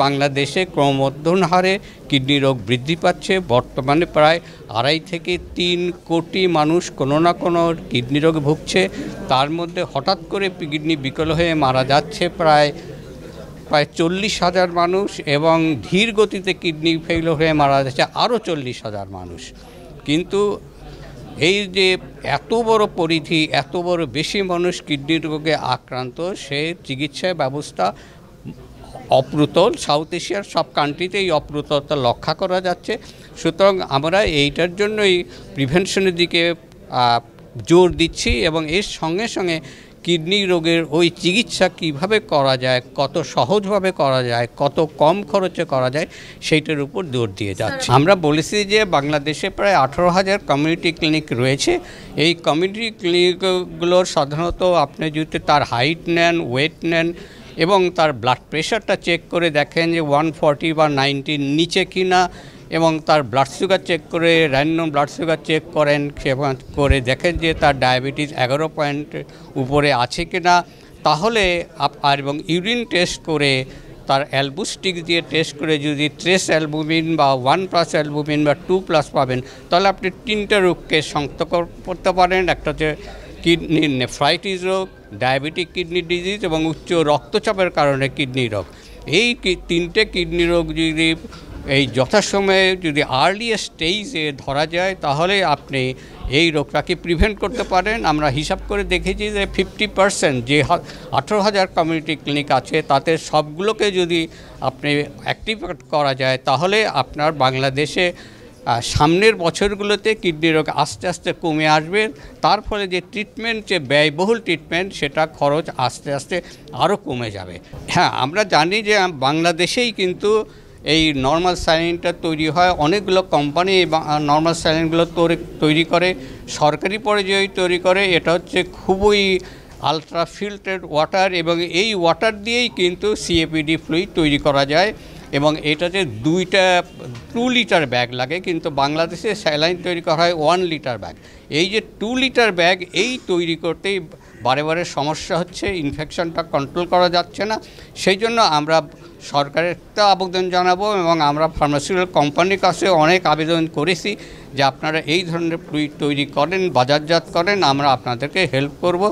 বাংলাদেশে ক্রমবর্ধমান হারে কিডনি রোগ বৃদ্ধি পাচ্ছে। বর্তমানে প্রায় 2.5 থেকে 3 কোটি মানুষ কোনো না কোনো কিডনি রোগে ভুগছে। তার মধ্যে হঠাৎ করে কিডনি বিকল হয়ে মারা যাচ্ছে প্রায় 40,000 মানুষ, এবং ধীর গতিতে কিডনি ফেল হয়ে মারা যাচ্ছে আরও 40,000 মানুষ। কিন্তু এই যে এত বড় পরিধি, এত বড় বেশি মানুষ কিডনি রোগে আক্রান্ত, সে চিকিৎসা ব্যবস্থা অপ্রতুল। সাউথ এশিয়ার সব কান্ট্রিতেই অপ্রতুলতা লক্ষ্য করা যাচ্ছে। সুতরাং আমরা এইটার জন্যই প্রিভেনশনের দিকে জোর দিচ্ছি, এবং এর সঙ্গে সঙ্গে কিডনি রোগের ওই চিকিৎসা কিভাবে করা যায়, কত সহজভাবে করা যায়, কত কম খরচে করা যায়, সেইটার উপর জোর দিয়ে যাচ্ছে। আমরা বলেছি যে বাংলাদেশে প্রায় 18,000 কমিউনিটি ক্লিনিক রয়েছে। এই কমিউনিটি ক্লিনিকগুলোর সাধারণত আপনি যদি তার হাইট নেন, ওয়েট নেন এবং তার ব্লাড প্রেশারটা চেক করে দেখেন যে 140 বা 90 নিচে কিনা, এবং তার ব্লাড সুগার চেক করে র্যান্ডম ব্লাড সুগার চেক করেন, করে দেখেন যে তার ডায়াবেটিস 11 পয়েন্ট উপরে আছে কিনা, তাহলে এবং ইউরিন টেস্ট করে তার অ্যালবুস্টিক দিয়ে টেস্ট করে যদি ট্রেস অ্যালবুমিন বা 1+ অ্যালবুমিন বা 2+ পাবেন, তাহলে আপনি 3টে রোগকে শনাক্ত করতে পারেন। একটা হচ্ছে কিডনি নেফ্রাইটিস রোগ, ডায়াবেটিক কিডনি ডিজিজ এবং উচ্চ রক্তচাপের কারণে কিডনি রোগ। এই 3টে কিডনি রোগ যদি এই যথাসময়ে যদি আর্লি স্টেজে ধরা যায়, তাহলে আপনি এই রোগটাকে প্রিভেন্ট করতে পারেন। আমরা হিসাব করে দেখেছি যে 50% যে 18,000 কমিউনিটি ক্লিনিক আছে, তাতে সবগুলোকে যদি আপনি অ্যাক্টিভেট করা যায়, তাহলে আপনার বাংলাদেশে সামনের বছরগুলোতে কিডনি রোগ আস্তে আস্তে কমে আসবে। তার ফলে যে ট্রিটমেন্ট, যে ব্যয়বহুল ট্রিটমেন্ট, সেটা খরচ আস্তে আস্তে আরও কমে যাবে। হ্যাঁ, আমরা জানি যে বাংলাদেশেই কিন্তু এই নর্মাল স্যালাইনটা তৈরি হয়। অনেকগুলো কোম্পানি নর্মাল স্যালাইনগুলো তৈরি করে, সরকারি পর্যায়ে তৈরি করে। এটা হচ্ছে খুবই আলট্রা ফিল্টার্ড ওয়াটার, এবং এই ওয়াটার দিয়েই কিন্তু সিএপিডি ফ্লুইড তৈরি করা যায়, এবং এটাতে 2 লিটার ব্যাগ লাগে। কিন্তু বাংলাদেশে স্যালাইন তৈরি করা হয় 1 লিটার ব্যাগ। এই যে 2 লিটার ব্যাগ এই তৈরি করতেই বারে সমস্যা হচ্ছে, ইনফেকশনটা কন্ট্রোল করা যাচ্ছে না। সেই জন্য আমরা সরকারের একটা আবেদন জানাবো, এবং আমরা ফার্মাসিউটিক্যাল কোম্পানির কাছে অনেক আবেদন করেছি যে আপনারা এই ধরনের ফ্লুইড তৈরি করেন, বাজারজাত করেন, আমরা আপনাদেরকে হেল্প করব।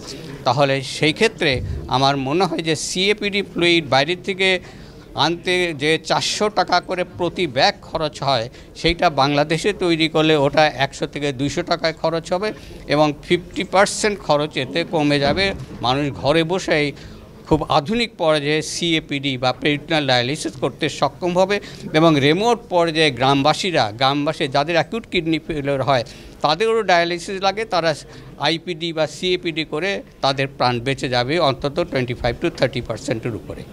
তাহলে সেই ক্ষেত্রে আমার মনে হয় যে সিএপিডি ফ্লুইড বাইরের থেকে আনতে যে 400 টাকা করে প্রতি ব্যাগ খরচ হয়, সেইটা বাংলাদেশে তৈরি করলে ওটা 100 থেকে 200 টাকায় খরচ হবে, এবং 50% খরচ এতে কমে যাবে। মানুষ ঘরে বসেই খুব আধুনিক পর্যায়ে সিএপিডি বা পেরিটোনিয়াল ডায়ালিসিস করতে সক্ষম হবে, এবং রিমোট পর্যায়ে গ্রামবাসী যাদের অ্যাকিউট কিডনি ফেলিওর হয়, তাদেরও ডায়ালিসিস লাগে, তারা আইপিডি বা সিএপিডি করে তাদের প্রাণ বেঁচে যাবে অন্তত 25 to 30% উপরে।